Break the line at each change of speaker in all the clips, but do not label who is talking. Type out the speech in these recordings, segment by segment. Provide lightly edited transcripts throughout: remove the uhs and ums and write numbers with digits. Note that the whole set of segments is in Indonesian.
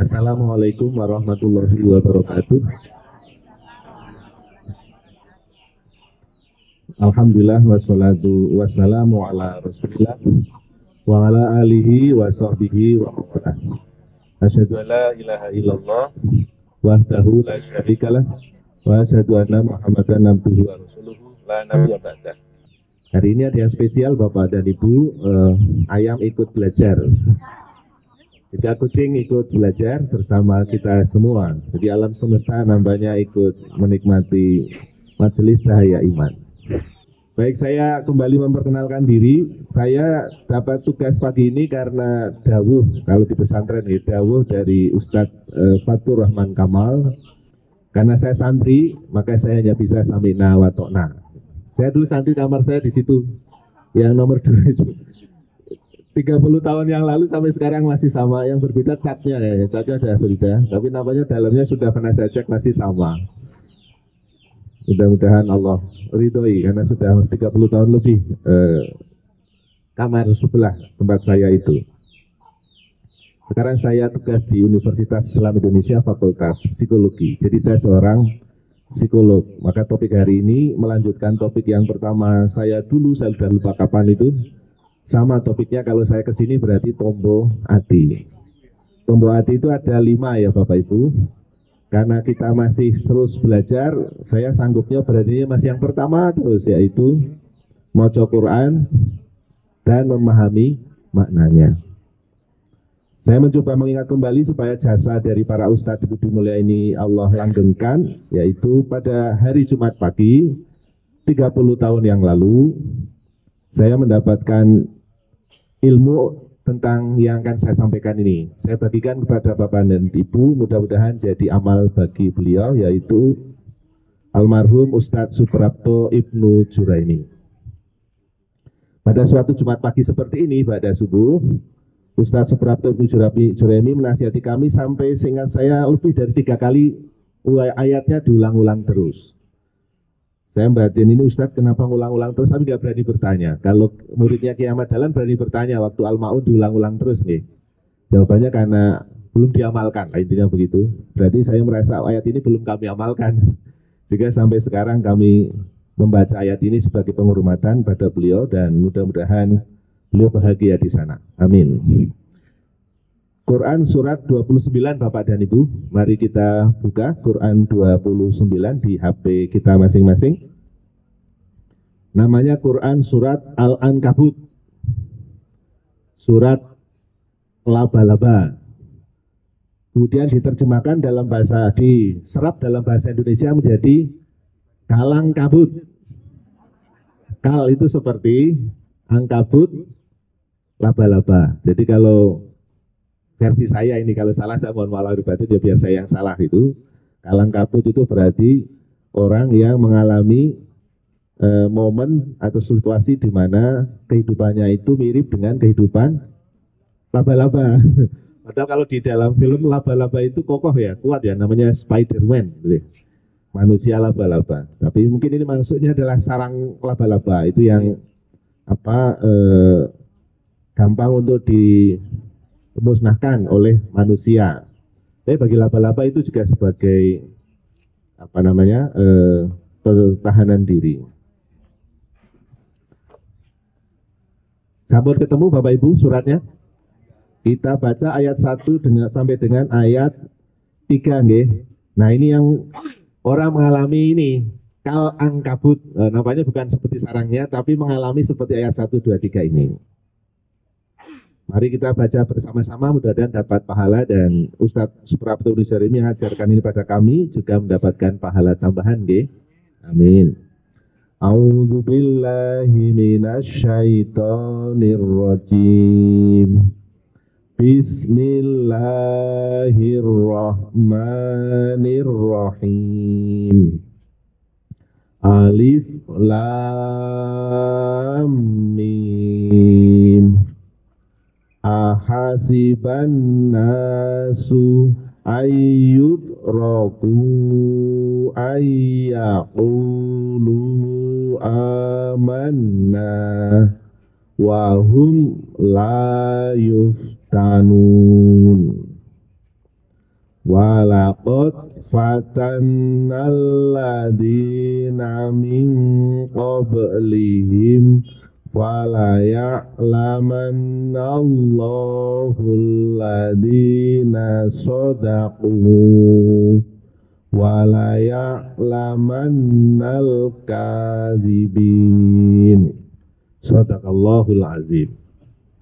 Assalamualaikum warahmatullahi wabarakatuh. Alhamdulillah wassalatu wassalamu ala rasulillah wa ala alihi wa sahbihi wa mawalah. Asyhadu an la ilaha illallah wahdahu la syarikalah wa asyhadu anna Muhammadan abduhu wa rasuluhu la nabiyya ba'dah. Hari ini ada yang spesial Bapak dan Ibu, ayam ikut belajar. Jadi kucing ikut belajar bersama kita semua. Jadi alam semesta nampaknya ikut menikmati majelis cahaya iman. Baik, saya kembali memperkenalkan diri. Saya dapat tugas pagi ini karena dawuh, kalau di pesantren ya, dawuh dari Ustadz Fatur Rahman Kamal. Karena saya santri, maka saya hanya bisa sami'na wa ta'na. Saya dulu santri, kamar saya di situ, yang nomor 2 itu. 30 tahun yang lalu sampai sekarang masih sama, yang berbeda catnya ya, catnya ada berbeda, tapi namanya dalamnya sudah pernah saya cek masih sama. Mudah-mudahan Allah ridhoi karena sudah 30 tahun lebih kamar sebelah tempat saya itu. Sekarang saya tugas di Universitas Islam Indonesia Fakultas Psikologi, jadi saya seorang psikolog. Maka topik hari ini melanjutkan topik yang pertama saya sudah lupa kapan itu. Sama topiknya, kalau saya kesini berarti tombo hati. Tombo hati itu ada 5 ya Bapak Ibu. Karena kita masih terus belajar, saya sanggupnya beraninya masih yang pertama terus, yaitu maca Quran dan memahami maknanya. Saya mencoba mengingat kembali supaya jasa dari para ustadz ibu mulia ini Allah langgengkan, yaitu pada hari Jumat pagi 30 tahun yang lalu saya mendapatkan ilmu tentang yang akan saya sampaikan ini. Saya bagikan kepada Bapak dan Ibu, mudah-mudahan jadi amal bagi beliau, yaitu almarhum Ustadz Suprapto Ibnu Juraimi. Pada suatu Jumat pagi seperti ini, pada subuh, Ustadz Suprapto Ibnu Juraimi menasihati kami sampai seingat saya lebih dari 3 kali ayatnya diulang-ulang terus. Saya batin ini Ustadz kenapa ngulang-ulang terus, tapi nggak berani bertanya. Kalau muridnya Kiai Ahmad Dahlan berani bertanya, waktu Al-Ma'un diulang-ulang terus nih. Jawabannya karena belum diamalkan, intinya begitu. Berarti saya merasa ayat ini belum kami amalkan. Sehingga sampai sekarang kami membaca ayat ini sebagai penghormatan pada beliau dan mudah-mudahan beliau bahagia di sana. Amin. Quran surat 29 Bapak dan Ibu, mari kita buka Quran 29 di HP kita masing-masing. Namanya Quran surat Al-Ankabut, surat laba-laba. Kemudian diterjemahkan dalam bahasa, diserap dalam bahasa Indonesia menjadi kalang kabut. Kal itu seperti, angkabut, laba-laba. Jadi kalau versi saya ini, kalau salah saya mohon maaf lahir batin, ya biar saya yang salah itu. Kalang kabut itu berarti orang yang mengalami momen atau situasi di mana kehidupannya itu mirip dengan kehidupan laba-laba. Padahal kalau di dalam film laba-laba itu kokoh ya, kuat ya, namanya Spider-Man, manusia laba-laba. Tapi mungkin ini maksudnya adalah sarang laba-laba itu yang gampang untuk dimusnahkan oleh manusia. Tapi bagi laba-laba itu juga sebagai pertahanan diri. Sampun ketemu Bapak Ibu suratnya? Kita baca ayat 1 sampai dengan ayat 3 nggih. Nah, ini yang orang mengalami ini kal angkabut, nampaknya bukan seperti sarangnya tapi mengalami seperti ayat 1 2 3 ini. Mari kita baca bersama-sama, mudah-mudahan dapat pahala dan Ustadz Suprapto Ibnu Juraimi mengajarkan ini pada kami juga mendapatkan pahala tambahan, nggih. Amin. A'udzu billahi minasy syaithanir rajim. Bismillahirrahmanirrahim. Alif lam mim. Ahasiban nasu ayyudraku ayyaqulu amanna wahum la yuftanun. walaqad fatannal ladzina min qablihim fala ya'lamanna Allahul ladzina shadaqu wala ya'lamannal kadzibin. Shadaqallahul azim.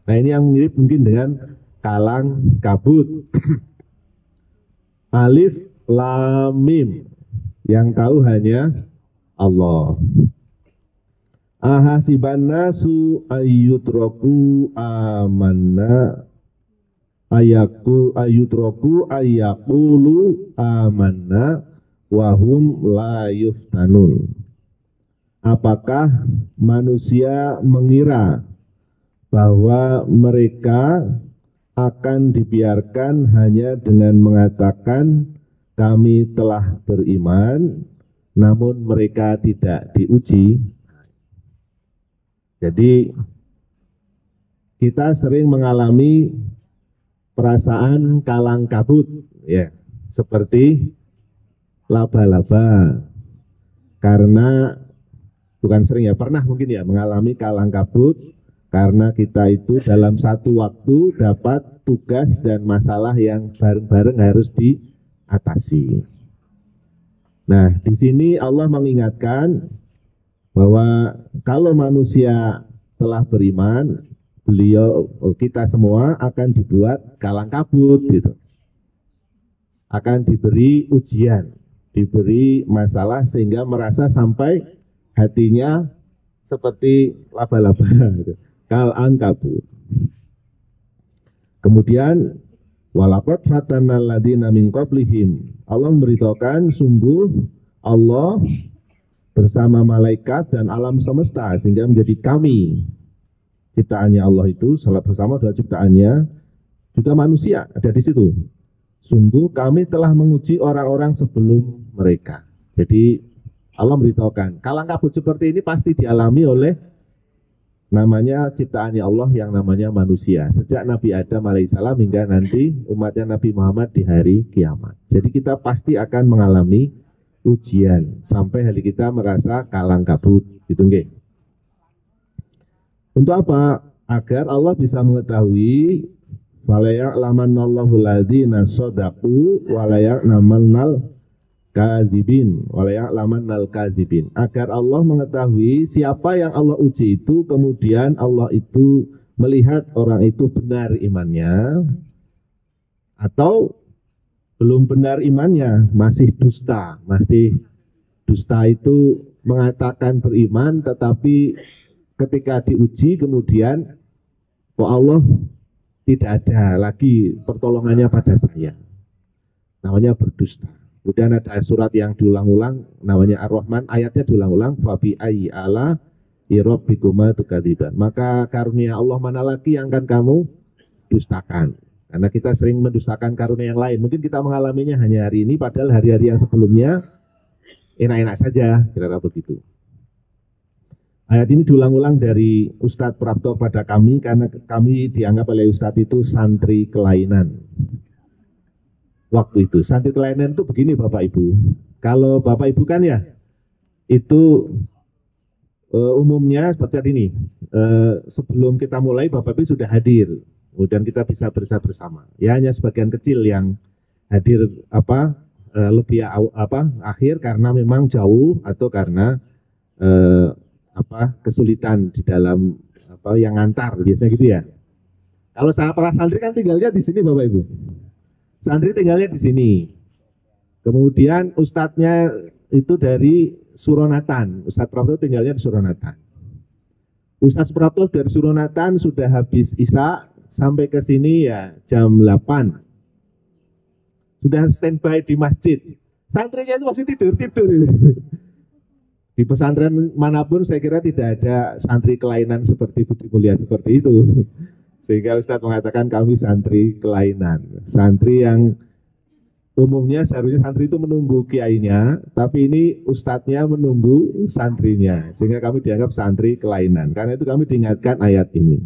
Nah, ini yang mirip mungkin dengan kalang kabut. Alif lam mim, yang tahu hanya Allah. Ahasiban nasu ayyutraku amanna ayyutraku ayyaqulu amanna wahum la yuftanun. Apakah manusia mengira bahwa mereka akan dibiarkan hanya dengan mengatakan kami telah beriman, namun mereka tidak diuji? Jadi kita sering mengalami perasaan kalang kabut, ya, seperti laba-laba. Karena bukan sering ya, pernah mungkin ya mengalami kalang kabut karena kita itu dalam satu waktu dapat tugas dan masalah yang bareng-bareng harus diatasi. Nah, di sini Allah mengingatkan bahwa kalau manusia telah beriman, kita semua akan dibuat kalang kabut gitu. Akan diberi ujian, diberi masalah sehingga merasa sampai hatinya seperti laba-laba gitu. Kal-ankabut. Kemudian walaqad fatannal ladzina min qablihim. Allah memberitahukan sungguh Allah bersama malaikat dan alam semesta sehingga menjadi kami, ciptaannya Allah itu salah bersama adalah ciptaannya juga manusia ada di situ. Sungguh kami telah menguji orang-orang sebelum mereka. Jadi Allah memberitahukan kalang kabut seperti ini pasti dialami oleh namanya ciptaannya Allah yang namanya manusia sejak Nabi Adam alaihissalam hingga nanti umatnya Nabi Muhammad di hari kiamat. Jadi kita pasti akan mengalami ujian sampai hari kita merasa kalang kabut gitu nggih. Untuk apa? Agar Allah bisa mengetahui wala ya'lamannallahu ladzina shadaqu wala ya'lamannal kazibin wala ya'lamannal kazibin. Agar Allah mengetahui siapa yang Allah uji itu, kemudian Allah itu melihat orang itu benar imannya atau belum benar imannya, masih dusta. Masih dusta itu mengatakan beriman, tetapi ketika diuji kemudian kok Allah tidak ada lagi pertolongannya pada saya. Namanya berdusta. Kemudian ada surat yang diulang-ulang, namanya Ar-Rahman, ayatnya diulang-ulang, fabi ayyi ala rabbikuma tukadziban. Maka karunia Allah mana lagi yang akan kamu dustakan? Karena kita sering mendustakan karunia yang lain. Mungkin kita mengalaminya hanya hari ini, padahal hari-hari yang sebelumnya enak-enak saja, kira-kira begitu. Ayat ini diulang-ulang dari Ustadz Prapto pada kami, karena kami dianggap oleh Ustadz itu santri kelainan. Waktu itu, santri kelainan itu begini Bapak Ibu. Kalau Bapak Ibu kan ya, itu umumnya seperti ini. Sebelum kita mulai, Bapak Ibu sudah hadir. Kemudian kita bisa bersama. Ya hanya sebagian kecil yang hadir lebih akhir karena memang jauh atau karena kesulitan di dalam yang ngantar biasanya gitu ya. Kalau para santri kan tinggalnya di sini Bapak Ibu. Santri tinggalnya di sini. Kemudian ustadznya itu dari Suronatan. Ustadz Prapto tinggalnya di Suronatan. Ustadz Prapto dari Suronatan sudah habis Isya sampai ke sini ya jam 8. Sudah standby di masjid. Santrinya itu masih tidur-tidur. Di pesantren manapun saya kira tidak ada santri kelainan seperti Budi Mulia seperti itu. Sehingga Ustadz mengatakan kami santri kelainan. Santri yang umumnya seharusnya santri itu menunggu kiainya, tapi ini ustadznya menunggu santrinya. Sehingga kami dianggap santri kelainan. Karena itu kami diingatkan ayat ini.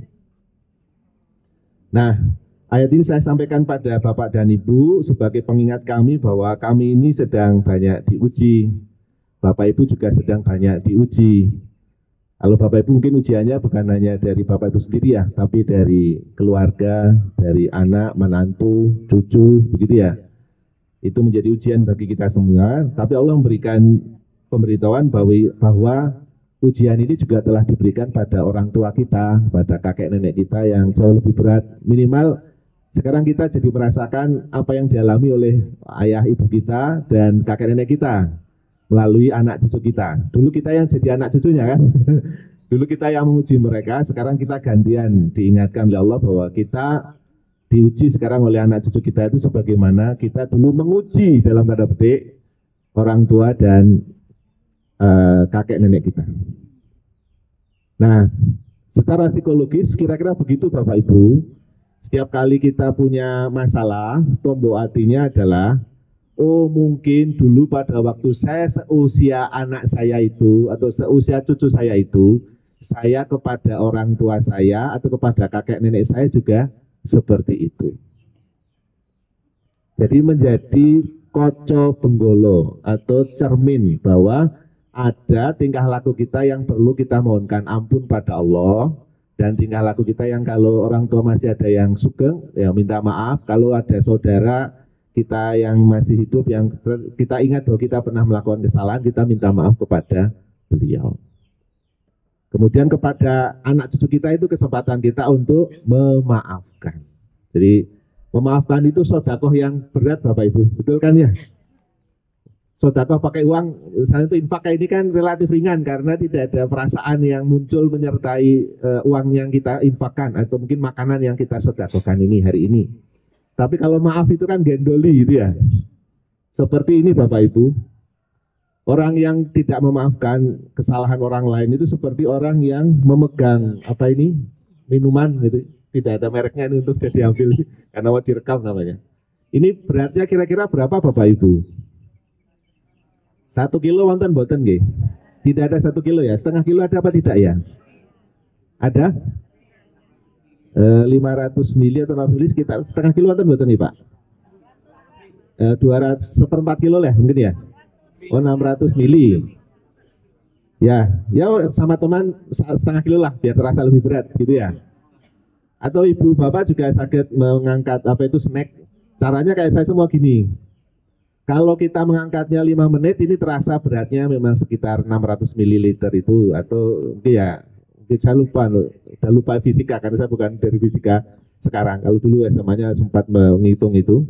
Nah, Ayat ini saya sampaikan pada Bapak dan Ibu sebagai pengingat kami bahwa kami ini sedang banyak diuji. Bapak Ibu juga sedang banyak diuji. Kalau Bapak Ibu mungkin ujiannya bukan hanya dari Bapak Ibu sendiri ya, tapi dari keluarga, dari anak, menantu, cucu, begitu ya. Itu menjadi ujian bagi kita semua, tapi Allah memberikan pemberitahuan bahwa ujian ini juga telah diberikan pada orang tua kita, pada kakek nenek kita yang jauh lebih berat. Minimal sekarang kita jadi merasakan apa yang dialami oleh ayah ibu kita dan kakek nenek kita melalui anak cucu kita. Dulu kita yang jadi anak cucunya kan. Dulu kita yang menguji mereka, sekarang kita gantian diingatkan oleh Allah bahwa kita diuji sekarang oleh anak cucu kita itu sebagaimana kita dulu menguji dalam tanda petik orang tua dan kakek nenek kita. Nah, secara psikologis kira-kira begitu Bapak Ibu. Setiap kali kita punya masalah, tombol hatinya adalah, oh mungkin dulu pada waktu saya seusia anak saya itu, atau seusia cucu saya itu, saya kepada orang tua saya atau kepada kakek nenek saya juga seperti itu. Jadi menjadi koco benggolo atau cermin bahwa ada tingkah laku kita yang perlu kita mohonkan ampun pada Allah, dan tingkah laku kita yang kalau orang tua masih ada yang sugeng, ya minta maaf. Kalau ada saudara kita yang masih hidup, yang kita ingat bahwa kita pernah melakukan kesalahan, kita minta maaf kepada beliau. Kemudian kepada anak cucu kita itu kesempatan kita untuk memaafkan. Jadi memaafkan itu sedekah yang berat Bapak Ibu, betul kan ya? Sedekah pakai uang, misalnya itu infak ini kan relatif ringan karena tidak ada perasaan yang muncul menyertai uang yang kita infakkan atau mungkin makanan yang kita sedekahkan ini hari ini. Tapi kalau maaf itu kan gendoli gitu ya. Seperti ini Bapak Ibu, orang yang tidak memaafkan kesalahan orang lain itu seperti orang yang memegang apa ini minuman gitu. Tidak ada mereknya ini untuk diambil karena mau direkam namanya. Ini beratnya kira-kira berapa Bapak Ibu? 1 kilo wonten boten nggih? Tidak ada 1 kilo ya, setengah kilo ada apa tidak ya? Ada? 500 mili atau 600 mili sekitar setengah kilo wonten boten nih Pak? 200 seperempat kilo lah mungkin ya? Oh 600 mili. Ya sama teman setengah kilo lah biar terasa lebih berat gitu ya. Atau ibu bapak juga sakit mengangkat apa itu snack. Caranya kayak saya semua gini. Kalau kita mengangkatnya 5 menit ini terasa beratnya memang sekitar 600 ml itu atau ya mungkin saya lupa udah lupa fisika karena saya bukan dari fisika sekarang. Kalau dulu SMA-nya sempat menghitung itu.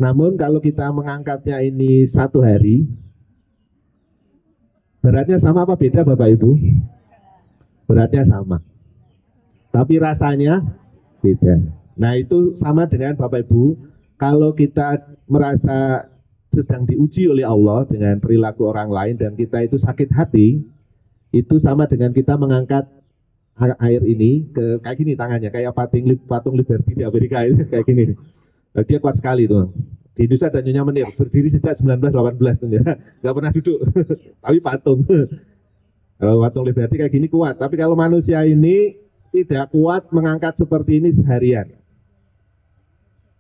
Namun kalau kita mengangkatnya ini 1 hari beratnya sama apa beda Bapak Ibu? Beratnya sama. Tapi rasanya beda. Nah itu sama dengan Bapak Ibu, kalau kita merasa sedang diuji oleh Allah dengan perilaku orang lain dan kita itu sakit hati, itu sama dengan kita mengangkat air ini ke kayak gini tangannya, kayak patung Liberty di Amerika itu kayak gini. Dia kuat sekali tuh. Di Indonesia ada Nyonya Menir, berdiri sejak 1918 tuh ya, nggak pernah duduk, tapi patung. Kalau patung Liberty kayak gini kuat, tapi kalau manusia ini tidak kuat mengangkat seperti ini seharian.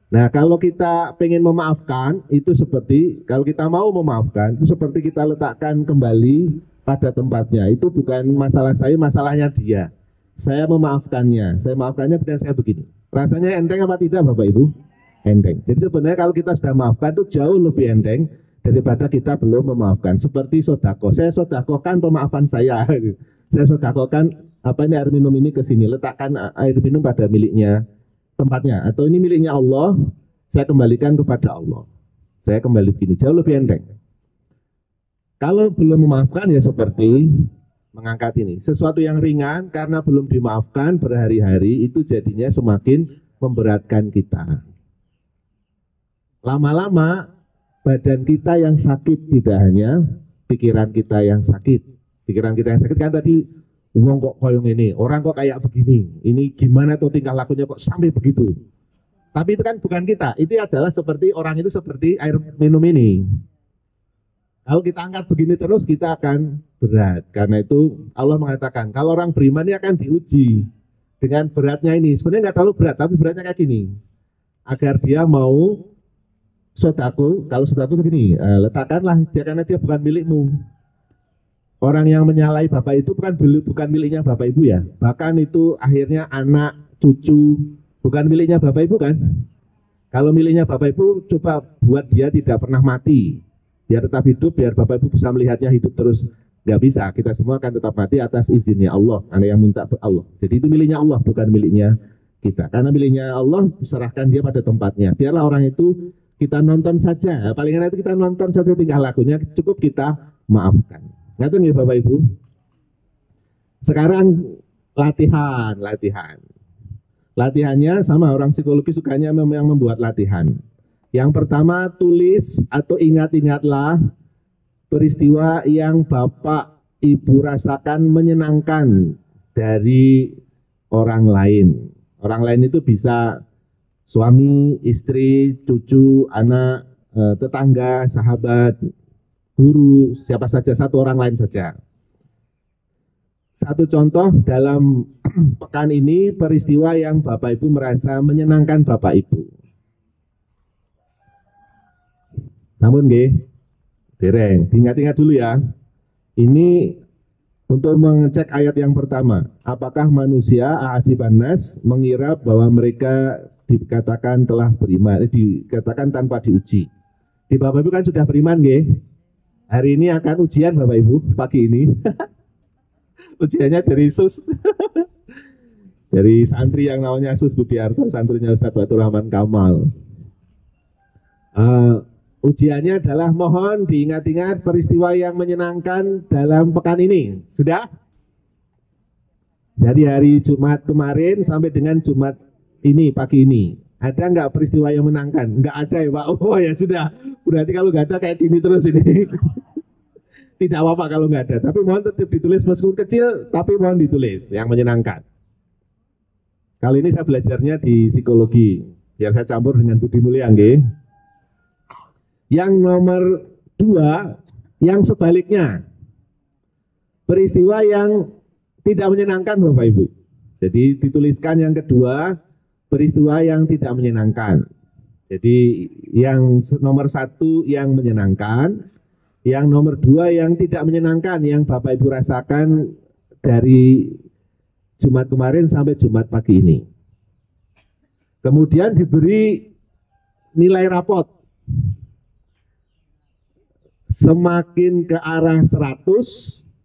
Nah kalau kita pengen memaafkan itu seperti, kalau kita mau memaafkan itu seperti kita letakkan kembali pada tempatnya. Itu bukan masalah saya, masalahnya dia. Saya memaafkannya, saya maafkannya dan saya begini. Rasanya enteng apa tidak Bapak Ibu? Enteng. Jadi sebenarnya kalau kita sudah maafkan itu jauh lebih enteng daripada kita belum memaafkan. Seperti sodako, saya sodakokan pemaafan saya. Saya sodakokan apa ini air minum ini ke sini, letakkan air minum pada miliknya tempatnya, atau ini miliknya Allah, saya kembalikan kepada Allah. Saya kembali begini, jauh lebih enteng. Kalau belum memaafkan ya seperti mengangkat ini. Sesuatu yang ringan karena belum dimaafkan berhari-hari itu jadinya semakin memberatkan kita. Lama-lama badan kita yang sakit, tidak hanya pikiran kita yang sakit. Pikiran kita yang sakit kan tadi, uang kok koyong ini, orang kok kayak begini, ini gimana tuh tingkah lakunya kok sampai begitu. Tapi itu kan bukan kita, itu adalah seperti orang itu seperti air minum ini. Kalau kita angkat begini terus kita akan berat. Karena itu Allah mengatakan kalau orang beriman ini akan diuji dengan beratnya ini. Sebenarnya nggak terlalu berat, tapi beratnya kayak gini. agar dia mau sodako. Kalau sodako begini, letakkanlah dia karena dia bukan milikmu. Orang yang menyalahi bapak itu bukan miliknya bapak ibu ya. Bahkan itu akhirnya anak, cucu, bukan miliknya bapak ibu kan. Kalau miliknya bapak ibu, coba buat dia tidak pernah mati. Biar tetap hidup, biar bapak ibu bisa melihatnya hidup terus. Nggak bisa, kita semua akan tetap mati atas izinnya Allah. Ada yang minta Allah. Jadi itu miliknya Allah, bukan miliknya kita. Karena miliknya Allah, serahkan dia pada tempatnya. Biarlah orang itu kita nonton saja. Paling enak itu kita nonton saja tingkah lakunya, cukup kita maafkan. Ngerti nggih Bapak Ibu? Sekarang latihan. Latihannya sama, orang psikologi sukanya memang membuat latihan. Yang pertama, tulis atau ingat-ingatlah peristiwa yang Bapak Ibu rasakan menyenangkan dari orang lain. Orang lain itu bisa suami, istri, cucu, anak, tetangga, sahabat, guru, siapa saja, satu orang lain saja. Satu contoh dalam pekan ini peristiwa yang Bapak Ibu merasa menyenangkan Bapak Ibu. Namun nggih, dereng, diingat-ingat dulu ya. Ini untuk mengecek ayat yang pertama. Apakah manusia ahasiban nas mengira bahwa mereka dikatakan telah beriman, dikatakan tanpa diuji. Di Bapak Ibu kan sudah beriman nggih? Hari ini akan ujian Bapak Ibu, pagi ini. Ujiannya dari SUS. Dari santri yang namanya Sus Budiarto, santrinya Ustadz Batur Rahman Kamal. Ujiannya adalah mohon diingat-ingat peristiwa yang menyenangkan dalam pekan ini. Sudah? Dari hari Jumat kemarin sampai dengan Jumat ini, pagi ini. Ada nggak peristiwa yang menyenangkan? Nggak ada ya Pak? Oh ya sudah. Berarti kalau nggak ada kayak gini terus ini. Tidak apa-apa kalau nggak ada. Tapi mohon tetap ditulis meskipun kecil, tapi mohon ditulis yang menyenangkan. Kali ini saya belajarnya di psikologi. Biar saya campur dengan Budi Mulia, nggih. Yang nomor 2, yang sebaliknya. Peristiwa yang tidak menyenangkan Bapak Ibu. Jadi dituliskan yang kedua, peristiwa yang tidak menyenangkan. Jadi yang nomor 1 yang menyenangkan, yang nomor 2 yang tidak menyenangkan, yang Bapak Ibu rasakan dari Jumat kemarin sampai Jumat pagi ini. Kemudian diberi nilai rapot. Semakin ke arah 100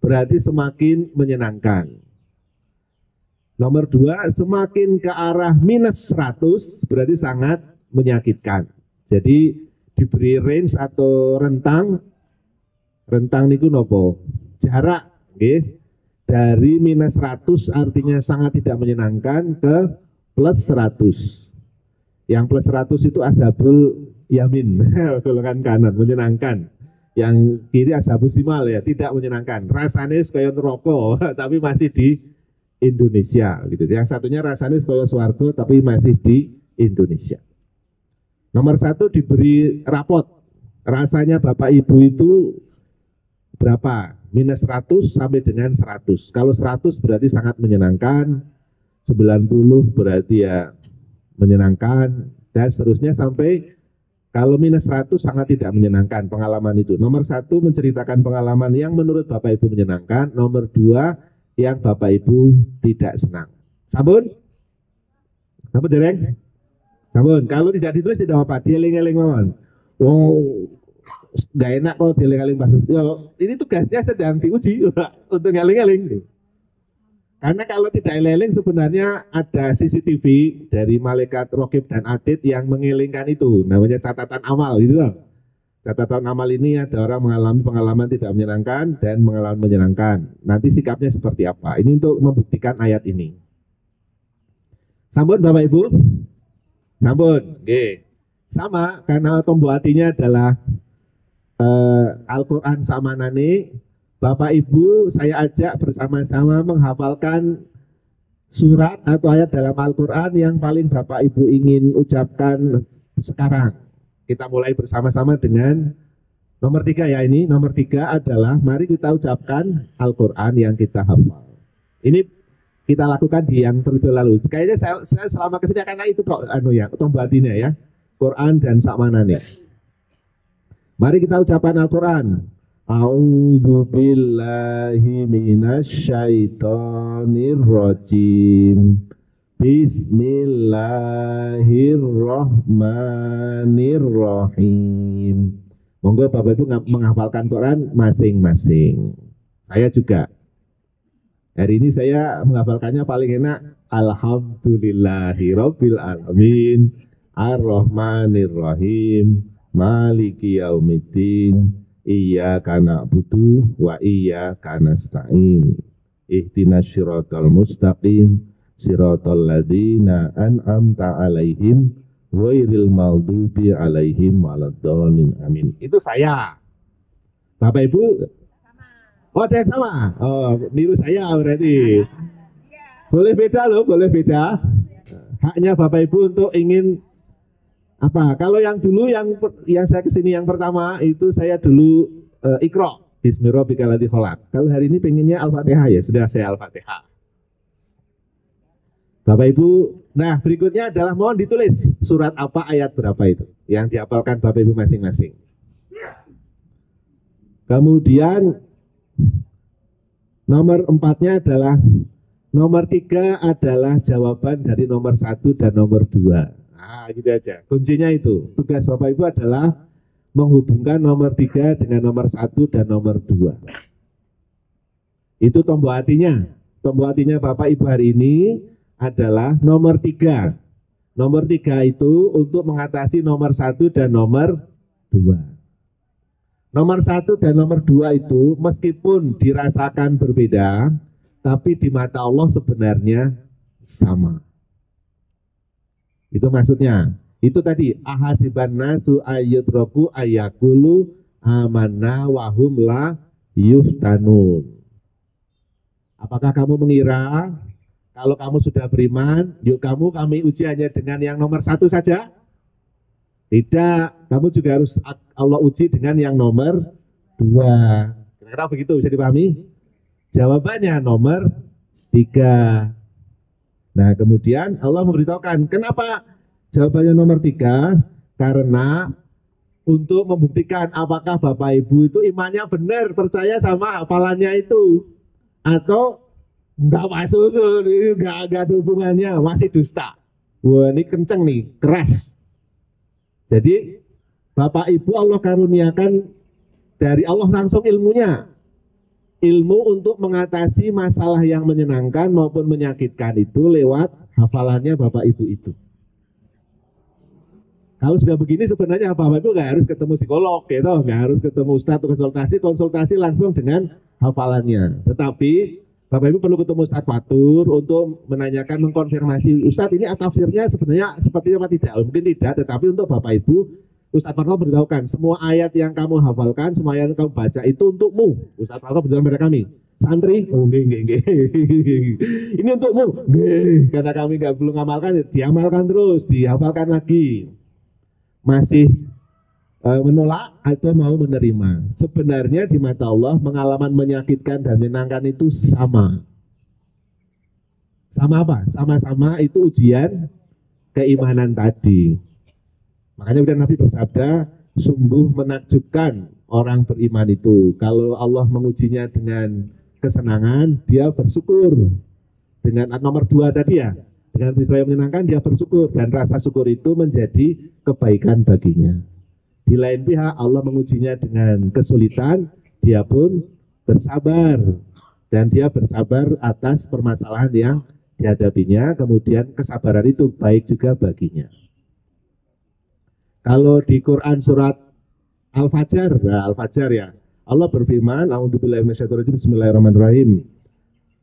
berarti semakin menyenangkan. Nomor 2, semakin ke arah minus 100 berarti sangat menyakitkan. Jadi diberi range atau rentang niku nopo? Jarak, nggih. Dari minus 100 artinya sangat tidak menyenangkan ke plus 100. Yang plus 100 itu ashabul yamin, golongan kanan, menyenangkan. Yang kiri ashabul simal ya, tidak menyenangkan. Rasanya kayak neraka, tapi masih di Indonesia gitu. Yang satunya rasanya kayak swarga tapi masih di Indonesia. Nomor 1 diberi rapot. Rasanya Bapak Ibu itu berapa? Minus 100 sampai dengan 100. Kalau 100 berarti sangat menyenangkan, 90 berarti ya menyenangkan, dan seterusnya sampai kalau minus 100 sangat tidak menyenangkan pengalaman itu. Nomor 1 menceritakan pengalaman yang menurut Bapak Ibu menyenangkan, nomor 2 yang Bapak Ibu tidak senang. Sabun? Sabun dereng? Sabun. Kalau tidak ditulis tidak apa-apa, dieling-eling mawon. Nggak enak kalau dieling-eling bahasa. Ini tugasnya sedang diuji untuk ngeling-eling. Karena kalau tidak eling-eling sebenarnya ada CCTV dari malaikat Raqib dan Atid yang mengelingkan itu, namanya catatan amal gitu loh. Catatan amal ini ada orang mengalami pengalaman tidak menyenangkan dan mengalami menyenangkan. Nanti sikapnya seperti apa? Ini untuk membuktikan ayat ini. Sampun Bapak Ibu? Sampun. Oke. Sama karena tombol hatinya adalah Al-Quran Samanane. Bapak Ibu saya ajak bersama-sama menghafalkan surat atau ayat dalam Al-Quran yang paling Bapak Ibu ingin ucapkan sekarang. Kita mulai bersama-sama dengan nomor 3 ya ini. Nomor 3 adalah mari kita ucapkan Al-Quran yang kita hafal. Ini kita lakukan di yang periode lalu. Kayaknya saya selama kesini karena itu tombatinya ya, Quran dan sakmanane. Mari kita ucapkan Al-Quran. A'udzu billahi minasyaitonir rajim. Bismillahirrahmanirrahim. Monggo Bapak Ibu menghafalkan Quran masing-masing. Saya juga. Hari ini saya menghafalkannya paling enak. Alhamdulillahirabbil alamin. Ar-Rahmanir-Rahim. Maliki yaumiddin. Iyyaka na'budu wa iyyaka nasta'in. Ihdinas siratal mustaqim. Siratal ladzina an'amta 'alaihim ghairil maghdubi 'alaihim waladdallin. Amin. Itu saya. Bapak Ibu sama. Oh, ada yang sama. Oh, niru saya berarti. Boleh beda loh, boleh beda. Haknya Bapak Ibu untuk ingin apa? Kalau yang dulu yang saya kesini yang pertama itu saya dulu Iqra Bismillahirrahmanirrahim khalaq. Kalau hari ini pengennya Al-Fatihah ya sudah saya Al-Fatihah. Bapak Ibu, nah berikutnya adalah mohon ditulis surat apa ayat berapa itu yang dihafalkan Bapak Ibu masing-masing. Kemudian nomor 4-nya adalah nomor 3 adalah jawaban dari nomor 1 dan nomor 2. Nah gitu aja, kuncinya itu. Tugas Bapak Ibu adalah menghubungkan nomor 3 dengan nomor 1 dan nomor 2. Itu tombol hatinya. Tombol hatinya Bapak Ibu hari ini adalah nomor 3. Nomor 3 itu untuk mengatasi nomor 1 dan nomor 2. Nomor 1 dan nomor 2 itu meskipun dirasakan berbeda, tapi di mata Allah sebenarnya sama. Itu maksudnya. Itu tadi ahasiban nasu ayyutraku ayyakulu amanna wahum la yuftanun. Apakah kamu mengira kalau kamu sudah beriman, yuk kami uji hanya dengan yang nomor 1 saja? Tidak, kamu juga harus Allah uji dengan yang nomor 2. Kira-kira begitu bisa dipahami? Jawabannya nomor 3. Nah kemudian Allah memberitahukan, kenapa jawabannya nomor 3? Karena untuk membuktikan apakah Bapak Ibu itu imannya benar, percaya sama hafalannya itu, atau enggak masuk, enggak ada hubungannya, masih dusta. Wah ini kenceng nih, keras. Jadi Bapak Ibu Allah karuniakan dari Allah langsung ilmunya. Ilmu untuk mengatasi masalah yang menyenangkan maupun menyakitkan itu lewat hafalannya Bapak Ibu itu. Kalau sudah begini sebenarnya Bapak Ibu nggak harus ketemu psikolog, gitu, nggak harus ketemu ustadz konsultasi langsung dengan hafalannya. Tetapi Bapak Ibu perlu ketemu Ustadz Fatur untuk menanyakan, mengkonfirmasi, Ustadz ini tafsirnya sebenarnya seperti apa tidak? Mungkin tidak, tetapi untuk Bapak Ibu, Ustadz Fatur beritahukan, semua ayat yang kamu hafalkan, semua ayat yang kamu baca itu untukmu. Ustadz Fatur beritahukan kepada kami, santri, oh enggak. Ini untukmu, karena kami nggak belum ngamalkan, diamalkan terus, dihafalkan lagi. Masih menolak atau mau menerima. Sebenarnya di mata Allah pengalaman menyakitkan dan menyenangkan itu sama. Sama apa? Sama-sama itu ujian keimanan tadi. Makanya udah Nabi bersabda, sungguh menakjubkan orang beriman itu. Kalau Allah mengujinya dengan kesenangan, dia bersyukur. Dengan nomor 2 tadi ya, dengan peristiwa yang menyenangkan dia bersyukur, dan rasa syukur itu menjadi kebaikan baginya. Di lain pihak Allah mengujinya dengan kesulitan, dia pun bersabar. Dan dia bersabar atas permasalahan yang dihadapinya, kemudian kesabaran itu baik juga baginya. Kalau di Quran surat Al-Fajr, nah Al-Fajr ya, Allah berfirman, A'udzubillahi minasyaitonirrajim, Bismillahirrahmanirrahim.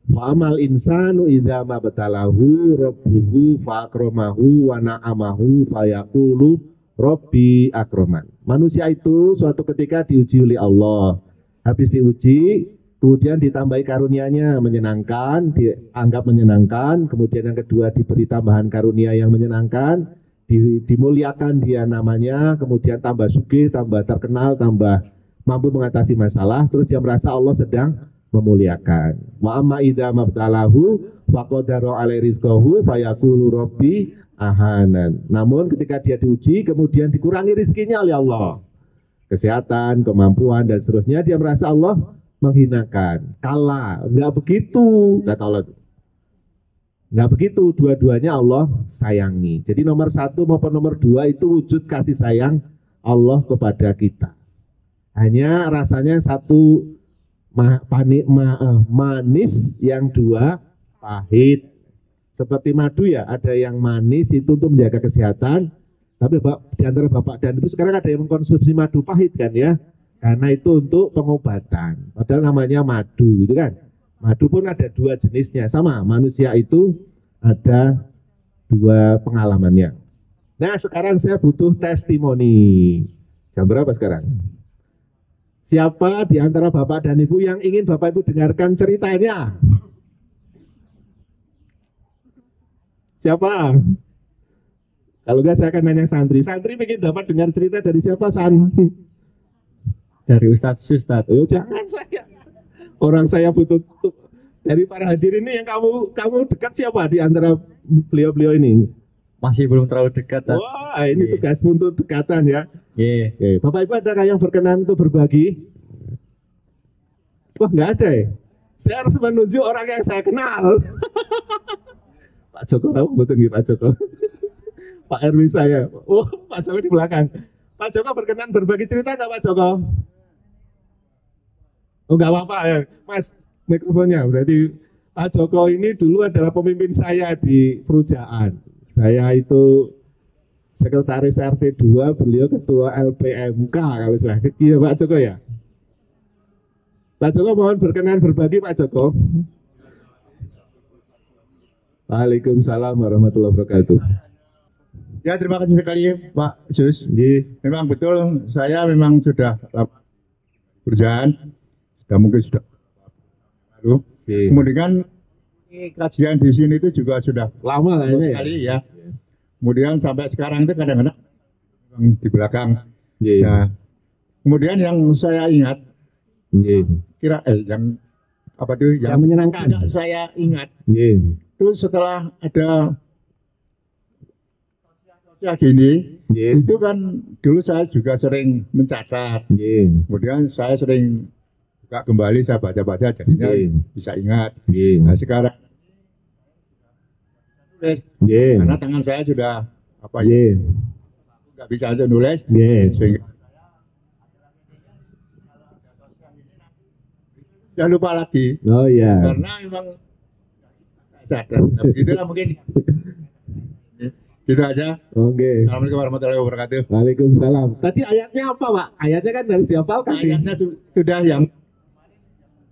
Fa'amal insanu idza mabtalahu rabbuhu fa'akramahu wa na'amahu fayaqulu Robbi akroman. Manusia itu suatu ketika diuji oleh Allah. Habis diuji, kemudian ditambahi karunia-Nya menyenangkan, dianggap menyenangkan. Kemudian yang kedua diberi tambahan karunia yang menyenangkan, dimuliakan dia namanya, kemudian tambah sugih, tambah terkenal, tambah mampu mengatasi masalah. Terus dia merasa Allah sedang memuliakan. Wa amma idza mabtalahu faqadara alai rizqahu fayaqulu rabbi ahanan. Namun ketika dia diuji kemudian dikurangi rizkinya oleh Allah, kesehatan, kemampuan dan seterusnya, dia merasa Allah menghinakan. Kalah, enggak begitu kata Allah. Enggak begitu, dua-duanya Allah sayangi. Jadi nomor satu maupun nomor dua itu wujud kasih sayang Allah kepada kita. Hanya rasanya satu manis, yang dua pahit. Seperti madu ya, ada yang manis itu untuk menjaga kesehatan, tapi di antara bapak dan ibu sekarang ada yang mengkonsumsi madu pahit kan ya, karena itu untuk pengobatan. Padahal namanya madu gitu kan. Madu pun ada dua jenisnya, sama manusia itu ada dua pengalamannya. Nah sekarang saya butuh testimoni. Jam berapa sekarang? Siapa di antara bapak dan ibu yang ingin bapak ibu dengarkan ceritanya? Siapa? Kalau enggak saya akan nanya santri. Santri ingin dapat dengar cerita dari siapa, San?
Dari Ustadz.
Oh, jangan saya. Orang saya butuh dari para hadirin ini yang kamu dekat siapa di antara beliau-beliau ini?
Masih belum terlalu dekat.
Wah, ini tugas untuk dekatan ya.
Iya.
Bapak Ibu ada yang berkenan untuk berbagi? Wah, nggak ada ya? Saya harus menunjuk orang yang saya kenal. Pak Joko, kamu betul nih Pak Joko. Pak RW saya. Oh, Pak Joko di belakang. Pak Joko berkenan berbagi cerita nggak Pak Joko? Oh, nggak apa-apa ya, Mas. Mikrofonnya. Berarti Pak Joko ini dulu adalah pemimpin saya di Perujaan. Saya itu sekretaris RT 2, beliau ketua LPMK kalau salah. Iya Pak Joko ya. Pak Joko mohon berkenan berbagi Pak Joko. Waalaikumsalam warahmatullahi wabarakatuh.
Ya terima kasih sekali Pak Jus. Memang betul saya memang sudah berjalan, mungkin sudah lalu. Kemudian kajian di sini itu juga sudah
lama
sekali ya. Kemudian sampai sekarang itu kadang-kadang di belakang. Nah, kemudian yang saya ingat, yang apa tuh? Yang
menyenangkan.
Tidak saya ingat. Itu setelah ada ya gini, itu kan dulu saya juga sering mencatat. Kemudian saya sering buka kembali, saya baca-baca jadinya bisa ingat. Nah sekarang karena tangan saya sudah apa ya, nggak bisa untuk nulis, sehingga sudah lupa lagi.
Oh iya.
Karena memang sadar. Itulah mungkin. Itu aja.
Oke.
Assalamualaikum warahmatullahi wabarakatuh.
Waalaikumsalam. Tadi ayatnya apa Pak? Ayatnya kan harus dihafalkan.
Ayatnya sudah yang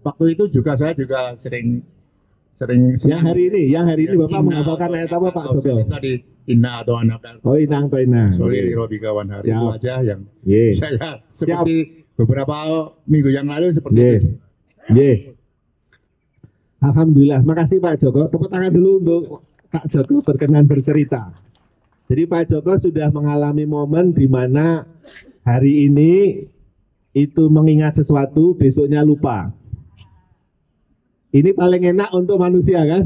waktu itu juga saya juga sering.
Yang hari ini Bapak menghafalkan ayat apa Pak Joko?
Tadi inna atau anak.
Oh inang atau inang.
Sorry robika wan hari itu aja yang saya seperti beberapa minggu yang lalu seperti itu.
Alhamdulillah, makasih Pak Joko. Tepuk tangan dulu untuk Pak Joko berkenan bercerita. Jadi Pak Joko sudah mengalami momen di mana hari ini itu mengingat sesuatu, besoknya lupa. Ini paling enak untuk manusia kan?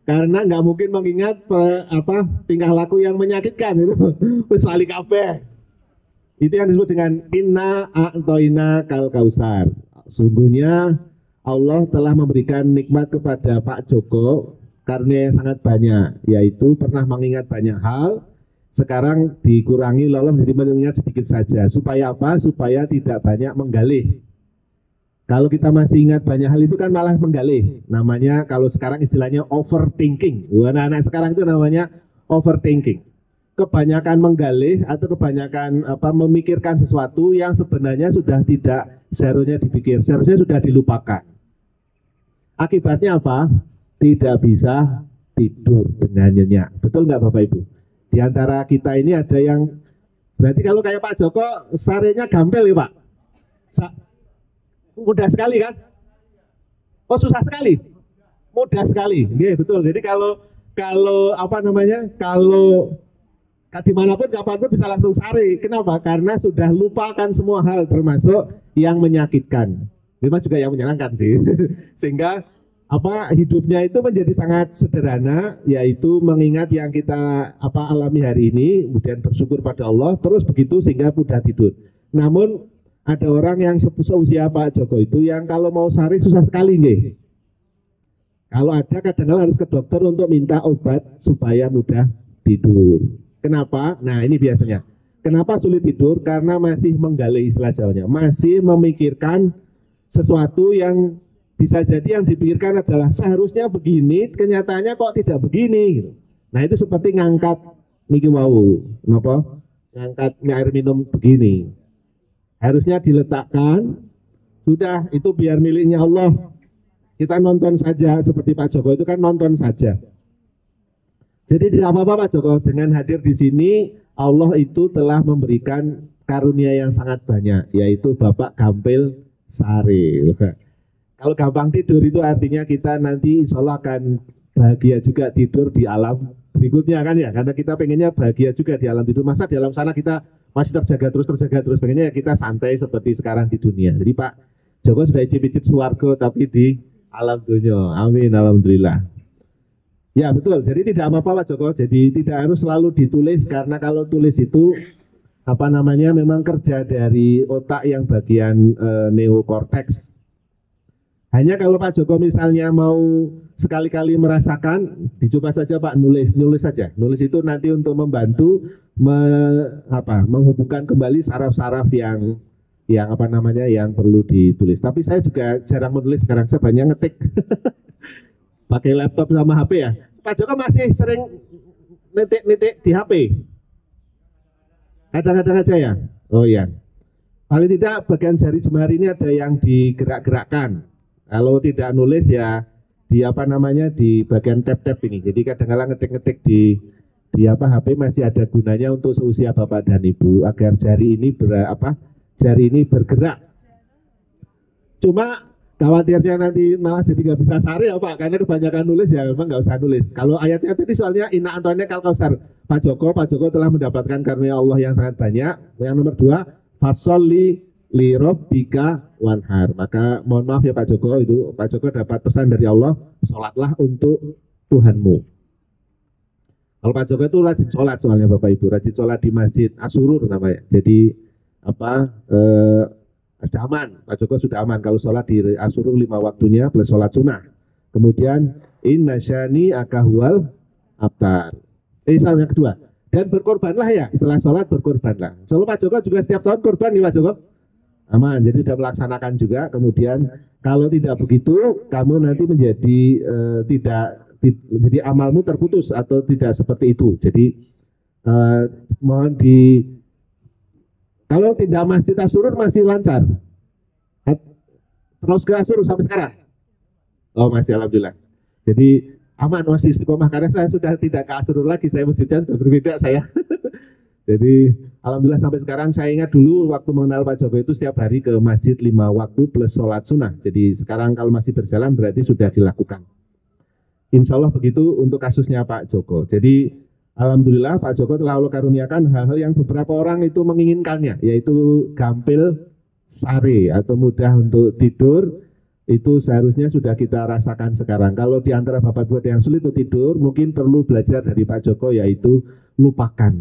Karena nggak mungkin mengingat tingkah laku yang menyakitkan itu. Wis lali kabeh. Itu yang disebut dengan inna a'toina kal kausar. Sungguhnya Allah telah memberikan nikmat kepada Pak Joko karena yang sangat banyak, yaitu pernah mengingat banyak hal, sekarang dikurangi lalu menjadi mengingat sedikit saja. Supaya apa? Supaya tidak banyak menggalih. Kalau kita masih ingat banyak hal itu kan malah menggalih. Namanya kalau sekarang istilahnya overthinking. Anak-anak sekarang itu namanya overthinking. Kebanyakan menggalih atau kebanyakan memikirkan sesuatu yang sebenarnya sudah tidak seharusnya dipikir, seharusnya sudah dilupakan. Akibatnya apa? Tidak bisa tidur dengan nyenyak. Betul nggak Bapak Ibu? Di antara kita ini ada yang berarti kalau kayak Pak Joko sarenya gampel ya Pak? Mudah sekali kan? Oh susah sekali? Mudah sekali. Iya betul. Jadi kalau dimanapun kapanpun bisa langsung sare. Kenapa? Karena sudah lupakan semua hal termasuk yang menyakitkan. Memang juga yang menyenangkan sih. Sehingga hidupnya itu menjadi sangat sederhana, yaitu mengingat yang kita alami hari ini, kemudian bersyukur pada Allah, terus begitu sehingga mudah tidur. Namun ada orang yang seusia Pak Joko itu yang kalau mau sehari susah sekali nggih. Kalau ada kadang-kadang harus ke dokter untuk minta obat supaya mudah tidur. Kenapa? Nah ini biasanya. Kenapa sulit tidur? Karena masih menggali istilah Jawanya, masih memikirkan sesuatu yang bisa jadi yang dipikirkan adalah seharusnya begini, kenyataannya kok tidak begini. Gitu. Nah itu seperti ngangkat niki wau, kenapa? Ngangkat air minum begini. Harusnya diletakkan, sudah itu biar miliknya Allah. Kita nonton saja, seperti Pak Joko itu kan nonton saja. Jadi tidak apa-apa Pak Joko, dengan hadir di sini Allah itu telah memberikan karunia yang sangat banyak, yaitu Bapak Gampil Sari. Kalau gampang tidur itu artinya kita nanti insya Allah akan bahagia juga tidur di alam berikutnya kan ya, karena kita pengennya bahagia juga di alam tidur. Masa di alam sana kita masih terjaga terus, pengennya ya kita santai seperti sekarang di dunia. Jadi Pak Joko sudah icip-icip swarga tapi di alam dunia. Amin, alhamdulillah. Ya betul, jadi tidak apa-apa Pak Joko, jadi tidak harus selalu ditulis, karena kalau tulis itu memang kerja dari otak yang bagian neokorteks. Hanya kalau Pak Joko misalnya mau sekali-kali merasakan, dicoba saja Pak, nulis saja. Nulis itu nanti untuk membantu menghubungkan kembali saraf-saraf yang perlu ditulis. Tapi saya juga jarang menulis sekarang, saya banyak ngetik. Pakai laptop sama HP ya. Pak Joko masih sering nitik di HP. Kadang-kadang aja ya. Oh iya. Paling tidak bagian jari jemari ini ada yang digerak-gerakkan. Kalau tidak nulis ya di di bagian tab-tab ini. Jadi kadang-kadang ngetik-ngetik di HP masih ada gunanya untuk seusia Bapak dan Ibu agar jari ini bergerak. Cuma khawatirnya nanti malah jadi nggak bisa sari ya Pak, karena kebanyakan nulis ya memang nggak usah nulis. Kalau ayatnya tadi soalnya Inna Antoine Kalkausar, Pak Joko telah mendapatkan karunia Allah yang sangat banyak. Yang nomor 2, fasolli li rabbika wanhar. Maka mohon maaf ya Pak Joko, itu Pak Joko dapat pesan dari Allah, sholatlah untuk Tuhanmu. Kalau Pak Joko itu rajin sholat soalnya Bapak Ibu, rajin sholat di Masjid Asurur namanya. Jadi sudah aman, Pak Joko sudah aman kalau sholat di Asurur 5 waktunya plus sholat sunnah. Kemudian inna syani akahwal abtar. Yang kedua, dan berkorbanlah ya, setelah sholat berkorbanlah. Selalu Pak Joko juga setiap tahun korban nih Pak Joko. Aman, jadi sudah melaksanakan juga. Kemudian kalau tidak begitu, kamu nanti menjadi jadi amalmu terputus atau tidak seperti itu. Jadi mohon kalau tidak Masjid Asurur masih lancar. Terus ke Asurur sampai sekarang. Oh masih, alhamdulillah. Jadi aman, masih istiqomah, karena saya sudah tidak ke Asurur lagi, saya masjidnya sudah berbeda saya. Jadi alhamdulillah sampai sekarang. Saya ingat dulu waktu mengenal Pak Joko itu setiap hari ke masjid 5 waktu plus sholat sunnah. Jadi sekarang kalau masih berjalan berarti sudah dilakukan. Insya Allah begitu untuk kasusnya Pak Joko. Jadi alhamdulillah Pak Joko telah Allah karuniakan hal-hal yang beberapa orang itu menginginkannya, yaitu gampil sari atau mudah untuk tidur. Itu seharusnya sudah kita rasakan sekarang. Kalau di antara Bapak Ibu ada yang sulit untuk tidur, mungkin perlu belajar dari Pak Joko, yaitu lupakan.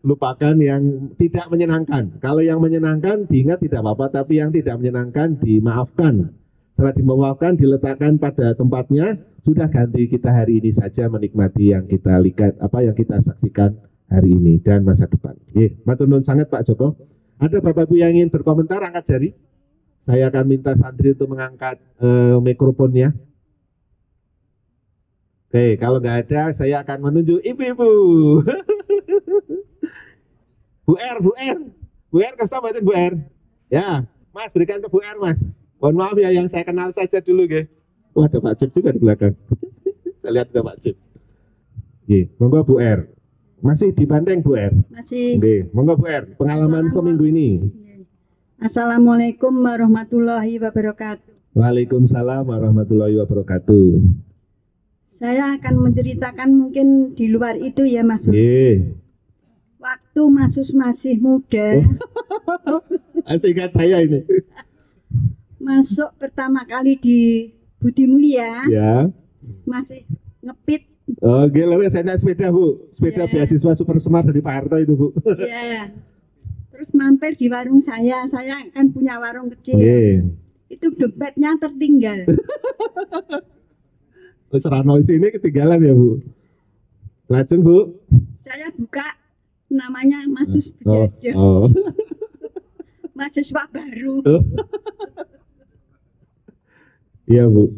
Lupakan yang tidak menyenangkan. Kalau yang menyenangkan diingat tidak apa-apa, tapi yang tidak menyenangkan dimaafkan. Setelah dimaafkan, diletakkan pada tempatnya, sudah ganti kita hari ini saja menikmati yang kita lihat, yang kita saksikan hari ini dan masa depan. Matur nuwun sangat Pak Joko. Ada Bapak Ibu yang ingin berkomentar, angkat jari. Saya akan minta santri untuk mengangkat mikrofonnya. Oke, kalau nggak ada, saya akan menunjuk ibu-ibu. Bu R, kesempatan Bu R. Ya, Mas, berikan ke Bu R, Mas. Mohon maaf ya, yang saya kenal saja dulu, ge. Wah, ada Pak Cip juga di belakang. Saya lihat ada Pak Cip. Monggo Bu R. Masih di Banteng Bu R?
Masih.
Monggo Bu R, pengalaman seminggu ini.
Assalamualaikum warahmatullahi wabarakatuh.
Waalaikumsalam warahmatullahi wabarakatuh.
Saya akan menceritakan mungkin di luar itu ya Mas Sus. Waktu Mas Sus masih muda.
Ingat saya ini.
Masuk pertama kali di Budi Mulia
Ya.
masih ngepit.
Oh, gila, saya naik sepeda, Bu. Sepeda beasiswa Super Smart dari Pak Harto itu, Bu.
Iya. Terus mampir di warung saya kan punya warung kecil. Itu dompetnya tertinggal.
Serano sini ketinggalan ya, Bu. Lajeng, Bu.
Saya buka namanya Masus Budiarjo. Mahasiswa baru.
Iya, Bu.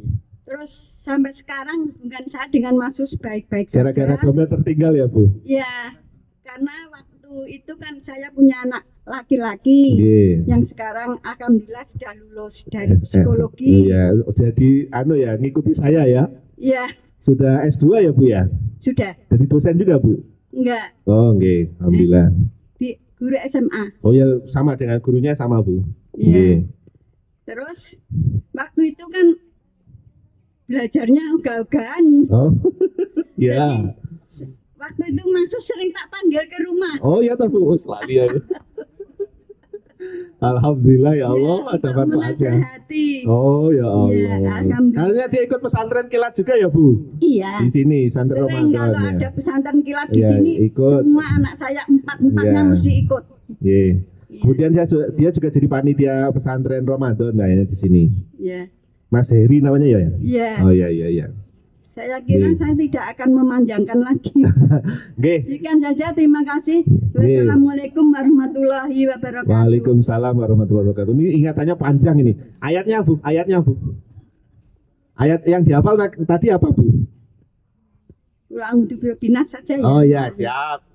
Terus sampai sekarang hubungan saya dengan Masus baik-baik saja.
Gara-gara dompet tertinggal ya, Bu?
Iya, karena waktu itu kan saya punya anak laki-laki yang sekarang alhamdulillah sudah lulus dari psikologi.
Iya, jadi ngikuti saya ya?
Iya.
Sudah S2 ya, Bu ya?
Sudah.
Jadi dosen juga, Bu?
Enggak.
Oh, nggih, alhamdulillah.
Di guru SMA.
Oh ya, sama dengan gurunya sama, Bu.
Iya. Terus waktu itu kan belajarnya ogah-ogahan.
Oh. Iya.
Waktu itu Masus sering tak panggil ke rumah.
Oh ya, toh, Bu. Selalu ya. Alhamdulillah ya Allah, ada manfaatnya. Oh ya Allah.
Iya,
Kalian dia ikut pesantren kilat juga ya, Bu?
Iya.
Di sini pesantren
Sering
Ramadan.
kalau ada pesantren kilat di
ya,
sini,
ikut.
semua anak saya empat-empatnya mesti ikut.
Iya. Kemudian dia juga jadi panitia pesantren Ramadan kayaknya di sini.
Iya.
Mas Heri namanya ya?
Iya.
Oh iya.
Saya kira saya tidak akan memanjangkan lagi. Sekian saja, terima kasih. Wassalamualaikum warahmatullahi wabarakatuh.
Waalaikumsalam warahmatullahi wabarakatuh. Ini ingatannya panjang ini. Ayatnya, Bu. Ayat yang dihafal tadi apa, Bu?
A'udzu binas saja ya.
Oh ya, siap.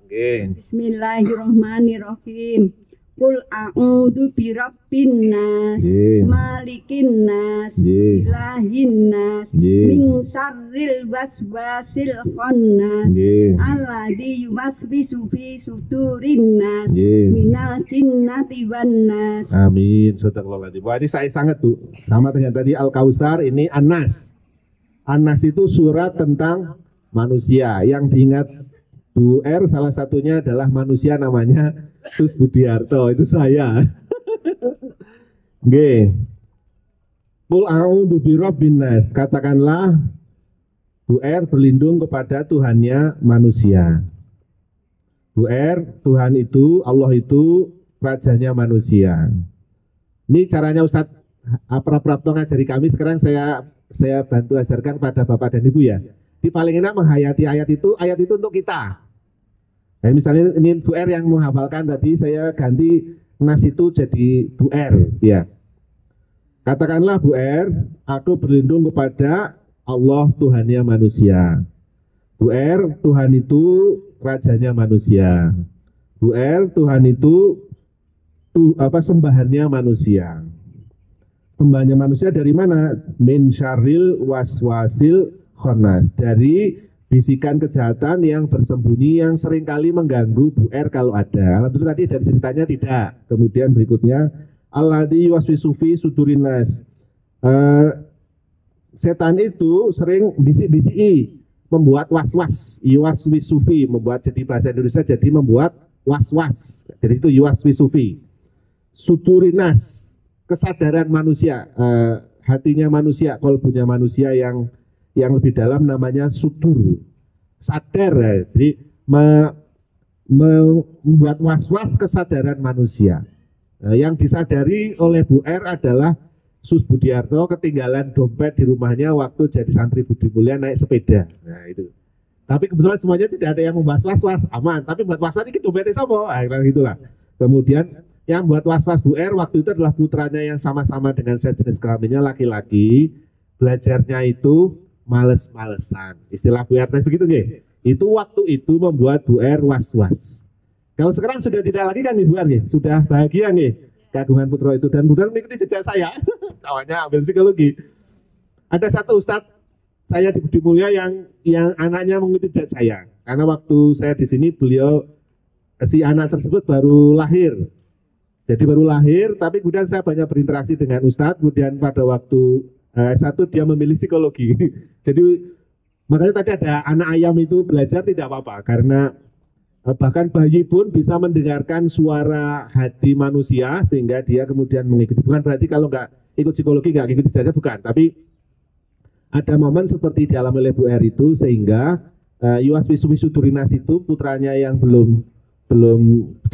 Bismillahirrahmanirrahim. Qul a'udzu birabbin nas, malikin nas, ilahin nas, min syarril waswasil khannas, alladzi yuwaswisu fi sudurin nas, minal jinnati wan nas. Amin. Sadaqallahul adzim. Wah, ini saya sangat, Bu. Sama dengan tadi Al-Kautsar, ini An-Nas. An-Nas itu surat tentang manusia. Yang diingat Bu R salah satunya adalah manusia namanya Sus Budiarto, itu saya. Nggih. Qul a'udzu birabbin nas. Katakanlah Bu R berlindung kepada Tuhannya manusia. Bu R, Tuhan itu, Allah itu rajanya manusia. Ini caranya Ustadz Prapto ngajari kami, sekarang saya bantu ajarkan pada Bapak dan Ibu ya. Di paling enak menghayati ayat itu untuk kita. Nah, misalnya ini Bu R yang menghafalkan tadi, saya ganti nas itu jadi Bu R, ya. Katakanlah Bu R, aku berlindung kepada Allah Tuhannya manusia. Bu R, Tuhan itu rajanya manusia. Bu R, Tuhan itu sembahannya manusia. Sembahannya manusia dari mana? Min syarril waswasil khannas, dari bisikan kejahatan yang bersembunyi yang seringkali mengganggu Bu R kalau ada. Alhamdulillah tadi dari ceritanya tidak. Kemudian berikutnya alladzi yuwaswisu fi sudurin nas. Setan itu sering bisik-bisiki, membuat was-was. Yuwaswisu fi, membuat, jadi bahasa Indonesia jadi membuat was-was. Dari itu yuwaswisu fi. Sudurin nas, kesadaran manusia, hatinya manusia, kolbunya manusia yang lebih dalam namanya sudur, sadar ya. Jadi membuat was-was kesadaran manusia. Yang disadari oleh Bu R adalah Sus Budiarto ketinggalan dompet di rumahnya waktu jadi santri Budi Mulia naik sepeda. Nah itu. Tapi kebetulan semuanya tidak ada yang membahas was-was, aman. Tapi buat was-was ini dompetnya sama, gitulah. Kemudian yang buat was-was Bu R waktu itu adalah putranya yang sama-sama dengan sejenis kelaminnya laki-laki. Belajarnya itu males-malesan. Istilah Bu R begitu nggih. Itu waktu itu membuat Bu R was-was. Kalau sekarang sudah tidak lagi kan Bu R nggih, sudah bahagia nggih. Keagungan putra itu, dan mudah mengikuti jejak saya. Namanya ambil psikologi. Ada satu ustadz saya di Budi Mulia yang anaknya mengikuti jejak saya. Karena waktu saya di sini si anak tersebut baru lahir. Jadi baru lahir, tapi kemudian saya banyak berinteraksi dengan ustadz. Kemudian pada waktu S1 dia memilih psikologi. Jadi makanya tadi ada anak ayam itu belajar tidak apa-apa, karena bahkan bayi pun bisa mendengarkan suara hati manusia sehingga dia kemudian mengikuti. Bukan berarti kalau nggak ikut psikologi nggak ikut ijazah, bukan. Tapi ada momen seperti dialami oleh Bu R itu, sehingga Yuas Wisudurinas itu putranya yang belum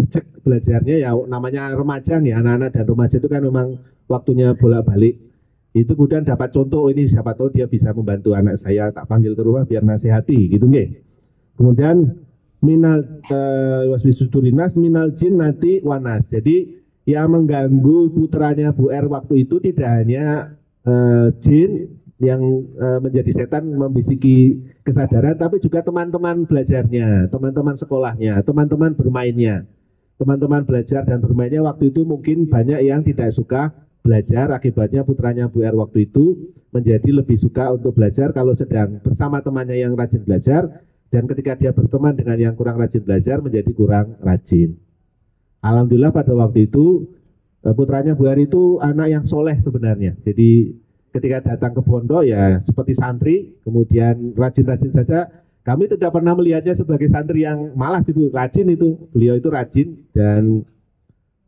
jejak belajarnya, ya namanya remaja ya, anak-anak dan remaja itu kan memang waktunya bolak-balik. Itu kemudian dapat contoh, ini siapa tahu dia bisa membantu anak saya, tak panggil ke rumah biar nasihati gitu nggih. Kemudian minal Yuas Wisudurinas minal jin nanti wanas. Jadi yang mengganggu putranya Bu R waktu itu tidak hanya jin yang menjadi setan membisiki kesadaran, tapi juga teman-teman belajarnya, teman-teman sekolahnya, teman-teman bermainnya. Teman-teman belajar dan bermainnya waktu itu mungkin banyak yang tidak suka belajar, akibatnya putranya Bu R waktu itu menjadi lebih suka untuk belajar kalau sedang bersama temannya yang rajin belajar, dan ketika dia berteman dengan yang kurang rajin belajar menjadi kurang rajin. Alhamdulillah pada waktu itu putranya Bu R itu anak yang soleh sebenarnya. Jadi ketika datang ke pondok ya seperti santri, kemudian rajin-rajin saja. Kami tidak pernah melihatnya sebagai santri yang malas, itu rajin itu. Beliau itu rajin dan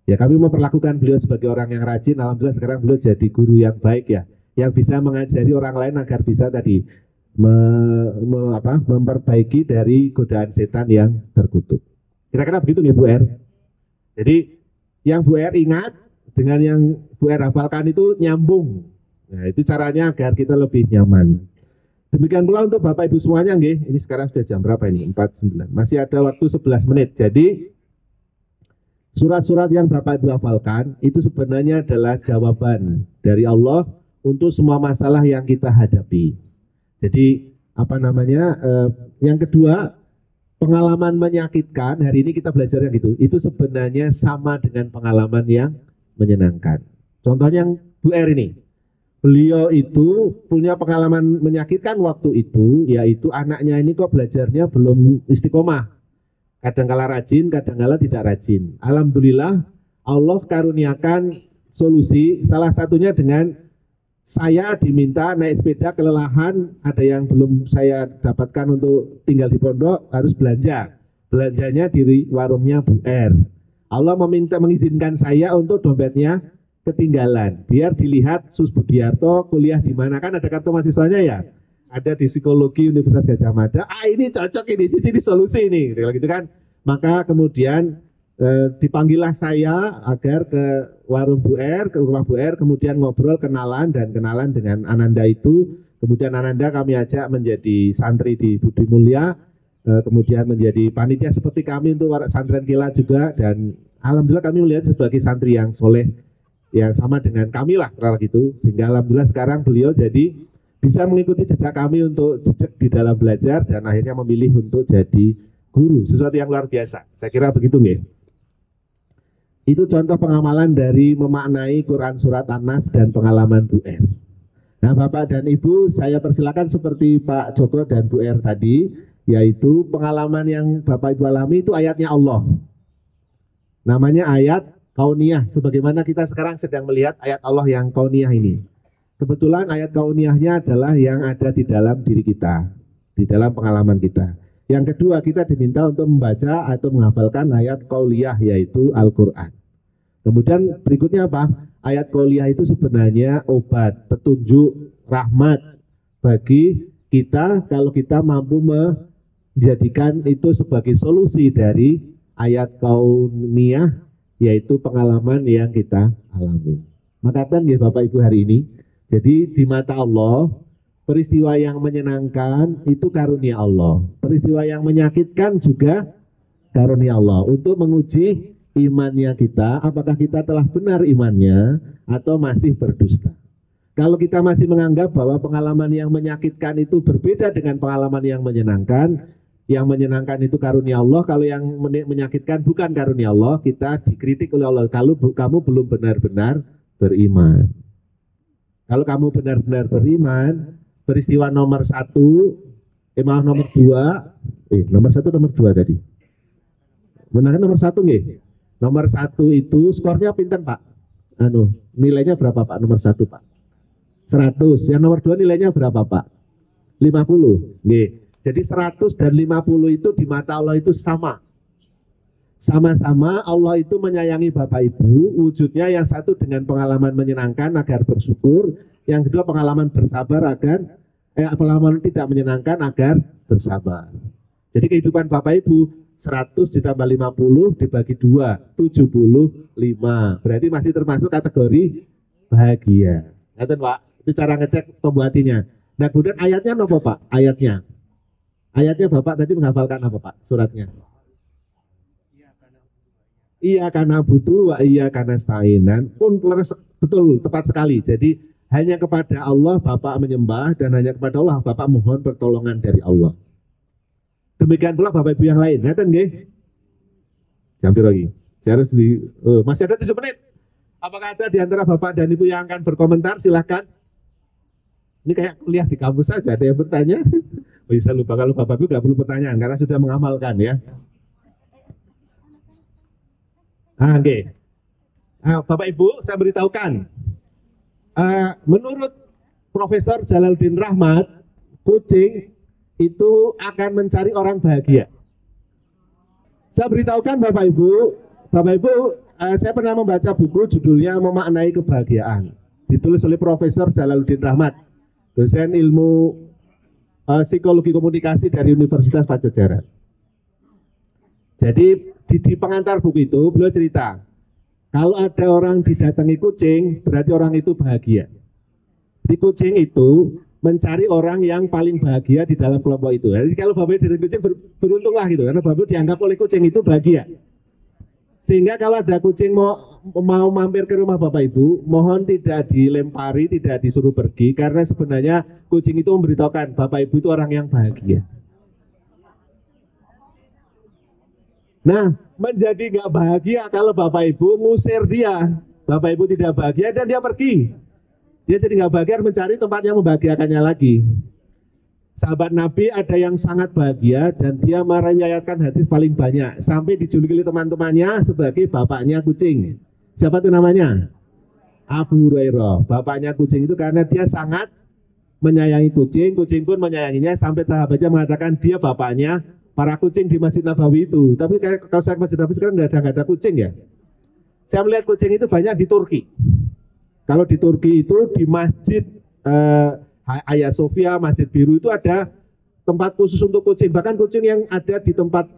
ya kami memperlakukan beliau sebagai orang yang rajin. Alhamdulillah sekarang beliau jadi guru yang baik ya, yang bisa mengajari orang lain agar bisa tadi memperbaiki dari godaan setan yang terkutuk. Kira-kira begitu nih Bu R. Jadi yang Bu R ingat dengan yang Bu R hafalkan itu nyambung. Nah, itu caranya agar kita lebih nyaman. Demikian pula untuk Bapak Ibu semuanya nggih. Ini sekarang sudah jam berapa ini? 4:09. Masih ada waktu 11 menit. Jadi surat-surat yang Bapak Ibu hafalkan itu sebenarnya adalah jawaban dari Allah untuk semua masalah yang kita hadapi. Jadi yang kedua, pengalaman menyakitkan, hari ini kita belajar yang gitu, itu sebenarnya sama dengan pengalaman yang menyenangkan. Contohnya yang Bu R ini, beliau itu punya pengalaman menyakitkan waktu itu, yaitu anaknya ini kok belajarnya belum istiqomah. Kadang-kala rajin, kadang-kala tidak rajin. Alhamdulillah Allah karuniakan solusi, salah satunya dengan saya diminta naik sepeda kelelahan, ada yang belum saya dapatkan untuk tinggal di pondok, harus belanja. Belanjanya di warungnya Bu R. Allah mengizinkan saya untuk dompetnya ketinggalan, biar dilihat Sus Budiarto kuliah di mana, kan ada kartu mahasiswanya ya, ada di psikologi Universitas Gadjah Mada. Ini cocok ini, jadi ini solusi ini, gitu kan. Maka kemudian dipanggillah saya agar ke warung Bu R, ke rumah Bu R, kemudian ngobrol, kenalan dengan Ananda itu. Kemudian Ananda kami ajak menjadi santri di Budi Mulia, kemudian menjadi panitia seperti kami untuk santren Kila juga, dan alhamdulillah kami melihat sebagai santri yang soleh, yang sama dengan kami lah gitu, sehingga alhamdulillah sekarang beliau jadi bisa mengikuti jejak kami untuk jejak di dalam belajar dan akhirnya memilih untuk jadi guru, sesuatu yang luar biasa. Saya kira begitu nggih. Itu contoh pengamalan dari memaknai Quran Surat An-Nas dan pengalaman Bu R. Nah Bapak dan Ibu, saya persilakan seperti Pak Joko dan Bu R tadi, yaitu pengalaman yang Bapak Ibu alami itu ayatnya Allah. Namanya ayat kauniyah, sebagaimana kita sekarang sedang melihat ayat Allah yang kauniyah ini. Kebetulan ayat kauniyahnya adalah yang ada di dalam diri kita, di dalam pengalaman kita. Yang kedua, kita diminta untuk membaca atau menghafalkan ayat kauliyah, yaitu Al-Quran. Kemudian berikutnya apa? Ayat kauliyah itu sebenarnya obat, petunjuk, rahmat bagi kita kalau kita mampu menjadikan itu sebagai solusi dari ayat kauniyah, yaitu pengalaman yang kita alami. Makatan ya Bapak Ibu hari ini, jadi di mata Allah, peristiwa yang menyenangkan itu karunia Allah. Peristiwa yang menyakitkan juga karunia Allah. Untuk menguji imannya kita, apakah kita telah benar imannya atau masih berdusta. Kalau kita masih menganggap bahwa pengalaman yang menyakitkan itu berbeda dengan pengalaman yang menyenangkan itu karunia Allah, kalau yang menyakitkan bukan karunia Allah, kita dikritik oleh Allah. Kalau kamu belum benar-benar beriman. Kalau kamu benar-benar beriman, peristiwa nomor 1, nomor 2, nomor 1 nomor 2 tadi. Benar nomor 1 nggih? Nomor 1 itu skornya pinten Pak? Nilainya berapa Pak nomor 1 Pak? 100. Yang nomor 2 nilainya berapa Pak? 50. Nggih. Jadi 100 dan 50 itu di mata Allah itu sama. Sama-sama Allah itu menyayangi Bapak Ibu, wujudnya yang satu dengan pengalaman menyenangkan agar bersyukur, yang kedua pengalaman bersabar agar pengalaman tidak menyenangkan agar bersabar. Jadi kehidupan Bapak Ibu 100 ditambah 50 dibagi 2, 75. Berarti masih termasuk kategori bahagia. Ngerti Pak? Itu cara ngecek tombol hatinya. Nah kemudian ayatnya apa Pak? Ayatnya Bapak tadi menghafalkan apa Pak? Suratnya. Iya karena butuh, iya karena stainan pun betul tepat sekali. Jadi hanya kepada Allah Bapak menyembah dan hanya kepada Allah Bapak mohon pertolongan dari Allah. Demikian pula Bapak Ibu yang lain, ngeten nggih? Jampir lagi. Saya harus masih ada 7 menit. Apakah ada di antara Bapak dan Ibu yang akan berkomentar? Silahkan. Ini kayak kuliah di kampus saja, ada yang bertanya? Bisa lupa kalau Bapak Ibu nggak perlu pertanyaan karena sudah mengamalkan ya. Oke. Bapak Ibu, saya beritahukan. Menurut Profesor Jalaluddin Rahmat, kucing itu akan mencari orang bahagia. Saya beritahukan Bapak Ibu, saya pernah membaca buku judulnya Memaknai Kebahagiaan. Ditulis oleh Profesor Jalaluddin Rahmat, dosen ilmu psikologi komunikasi dari Universitas Padjadjaran. Jadi di pengantar buku itu beliau cerita, kalau ada orang didatangi kucing, berarti orang itu bahagia. Di kucing itu mencari orang yang paling bahagia di dalam kelompok itu. Jadi kalau Bapak Ibu dari kucing beruntunglah gitu, karena Bapak Ibu dianggap oleh kucing itu bahagia. Sehingga kalau ada kucing mau mampir ke rumah Bapak Ibu, mohon tidak dilempari, tidak disuruh pergi, karena sebenarnya kucing itu memberitahukan Bapak Ibu itu orang yang bahagia. Nah, menjadi nggak bahagia kalau Bapak Ibu ngusir dia, Bapak Ibu tidak bahagia dan dia pergi. Dia jadi nggak bahagia, mencari tempat yang membahagiakannya lagi. Sahabat Nabi ada yang sangat bahagia dan dia meriwayatkan hadis paling banyak sampai dijuluki oleh teman-temannya sebagai bapaknya kucing. Siapa itu namanya? Abu Hurairah. Bapaknya kucing itu karena dia sangat menyayangi kucing, kucing pun menyayanginya sampai sahabatnya mengatakan dia bapaknya para kucing di Masjid Nabawi itu. Tapi kalau saya ke Masjid Nabawi sekarang nggak ada kucing ya. Saya melihat kucing itu banyak di Turki. Kalau di Turki itu di Masjid Hagia Sophia, Masjid Biru itu ada tempat khusus untuk kucing. Bahkan kucing yang ada di tempat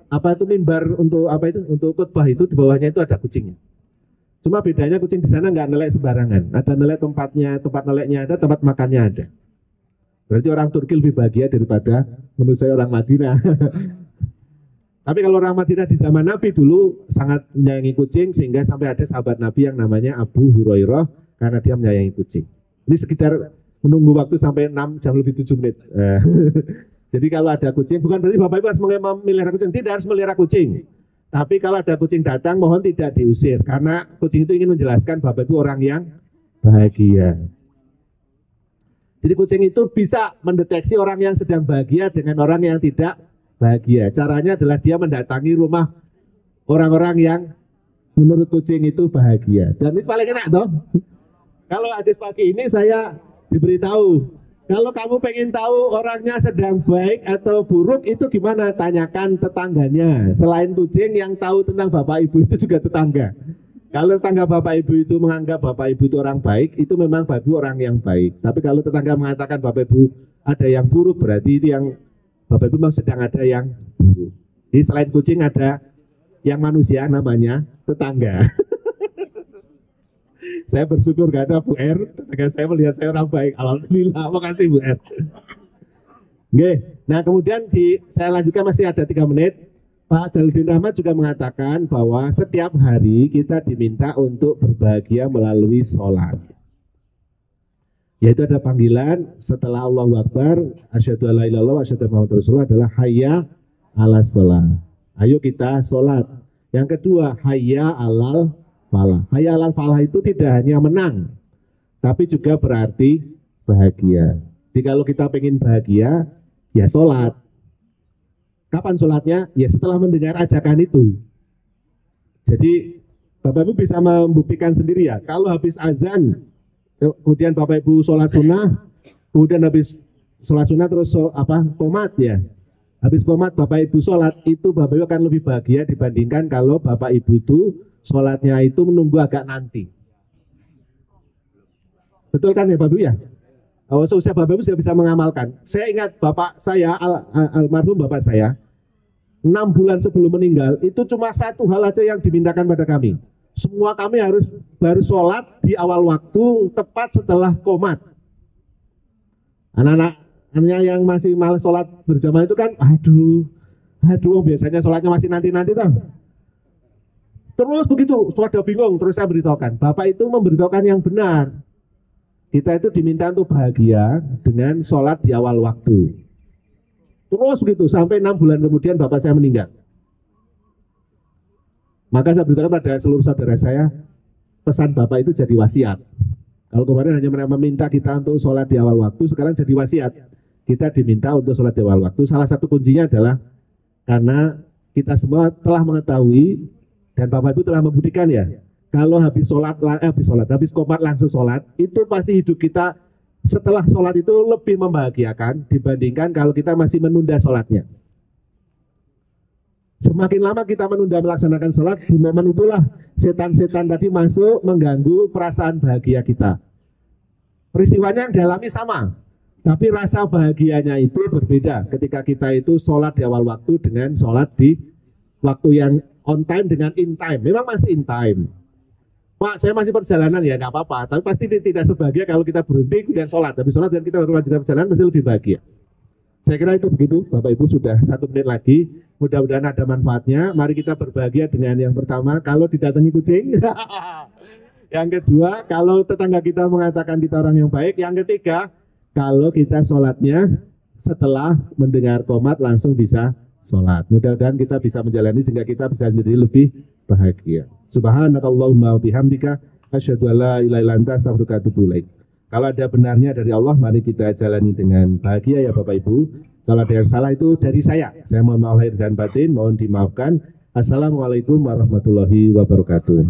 mimbar untuk untuk khutbah itu di bawahnya itu ada kucingnya. Cuma bedanya kucing di sana nggak nelek sembarangan. Ada nelek tempatnya, tempat neleknya ada, tempat makannya ada. Berarti orang Turki lebih bahagia daripada menurut saya orang Madinah. Tapi kalau orang Madinah di zaman Nabi dulu sangat menyayangi kucing sehingga sampai ada sahabat Nabi yang namanya Abu Hurairah karena dia menyayangi kucing. Ini sekitar menunggu waktu sampai 6 jam lebih 7 menit. Jadi kalau ada kucing, bukan berarti Bapak Ibu harus memelihara kucing, tidak harus memelihara kucing. Tapi kalau ada kucing datang, mohon tidak diusir karena kucing itu ingin menjelaskan Bapak Ibu orang yang bahagia. Jadi kucing itu bisa mendeteksi orang yang sedang bahagia dengan orang yang tidak bahagia. Caranya adalah dia mendatangi rumah orang-orang yang menurut kucing itu bahagia. Dan itu paling enak toh. Kalau hadis pagi ini saya diberitahu, kalau kamu pengen tahu orangnya sedang baik atau buruk itu gimana? Tanyakan tetangganya. Selain kucing yang tahu tentang Bapak Ibu itu juga tetangga. Kalau tetangga Bapak Ibu itu menganggap Bapak Ibu itu orang baik, itu memang Bapak Ibu orang yang baik. Tapi kalau tetangga mengatakan Bapak Ibu ada yang buruk, berarti itu yang Bapak Ibu memang sedang ada yang buruk. Jadi selain kucing ada yang manusia namanya tetangga. Saya bersyukur gak ada Bu R, tetangga saya melihat saya orang baik. Alhamdulillah, makasih Bu R. Oke, nah kemudian saya lanjutkan masih ada 3 menit. Pak Jalaluddin Rahmat juga mengatakan bahwa setiap hari kita diminta untuk berbahagia melalui sholat. Yaitu ada panggilan setelah Allahu Akbar, asyhadu alla ilaha illallah wa asyhadu anna Muhammadar Rasulullah adalah hayya 'alas shalah. Ayo kita sholat. Yang kedua, hayya 'alal falah. Hayya 'alal falah itu tidak hanya menang, tapi juga berarti bahagia. Jadi kalau kita pengen bahagia, ya sholat. Kapan sholatnya? Ya setelah mendengar ajakan itu. Jadi Bapak Ibu bisa membuktikan sendiri ya. Kalau habis azan, kemudian Bapak Ibu sholat sunnah, kemudian habis sholat sunnah terus qomat ya. Habis qomat Bapak Ibu sholat, itu Bapak Ibu akan lebih bahagia dibandingkan kalau Bapak Ibu itu sholatnya itu menunggu agak nanti. Betul kan ya Bapak Ibu ya? seusia Bapak Ibu sudah bisa mengamalkan. Saya ingat bapak saya, almarhum bapak saya, 6 bulan sebelum meninggal, itu cuma satu hal aja yang dimintakan pada kami. Semua kami harus baru sholat di awal waktu, tepat setelah qomat. Anak-anaknya yang masih malas sholat berjamaah itu kan, aduh, biasanya sholatnya masih nanti-nanti toh. Terus begitu, sudah bingung, terus saya beritahukan. Bapak itu memberitahukan yang benar. Kita itu diminta untuk bahagia dengan sholat di awal waktu. Terus begitu, sampai 6 bulan kemudian bapak saya meninggal. Maka saya beritahukan pada seluruh saudara saya, pesan bapak itu jadi wasiat. Kalau kemarin hanya meminta kita untuk sholat di awal waktu, sekarang jadi wasiat. Kita diminta untuk sholat di awal waktu. Salah satu kuncinya adalah karena kita semua telah mengetahui dan Bapak Ibu telah membuktikan ya, kalau habis qomat langsung sholat, itu pasti hidup kita setelah sholat itu lebih membahagiakan dibandingkan kalau kita masih menunda sholatnya. Semakin lama kita menunda melaksanakan sholat, di momen itulah setan-setan tadi masuk mengganggu perasaan bahagia kita. Peristiwanya yang dialami sama, tapi rasa bahagianya itu berbeda ketika kita itu sholat di awal waktu dengan sholat di waktu yang on time dengan in time. Memang masih in time. Pak, saya masih perjalanan ya, nggak apa-apa. Tapi pasti tidak sebahagia kalau kita berhenti kemudian sholat. Tapi sholat dan kita baru lanjutkan perjalanan pasti lebih bahagia. Saya kira itu begitu, Bapak Ibu sudah 1 menit lagi. Mudah-mudahan ada manfaatnya. Mari kita berbahagia dengan yang pertama, kalau didatangi kucing. Yang kedua, kalau tetangga kita mengatakan kita orang yang baik. Yang ketiga, kalau kita sholatnya setelah mendengar qomat langsung bisa sholat. Mudah-mudahan kita bisa menjalani sehingga kita bisa menjadi lebih bahagia. Subhanakallahumma wa bihamdika asyhadu an la ilaha illa anta astaghfiruka wa atubu ilaik. Kalau ada benarnya dari Allah, mari kita jalani dengan bahagia ya Bapak Ibu. Kalau ada yang salah itu dari saya. Saya mohon maaf lahir dan batin, mohon dimaafkan. Assalamualaikum warahmatullahi wabarakatuh.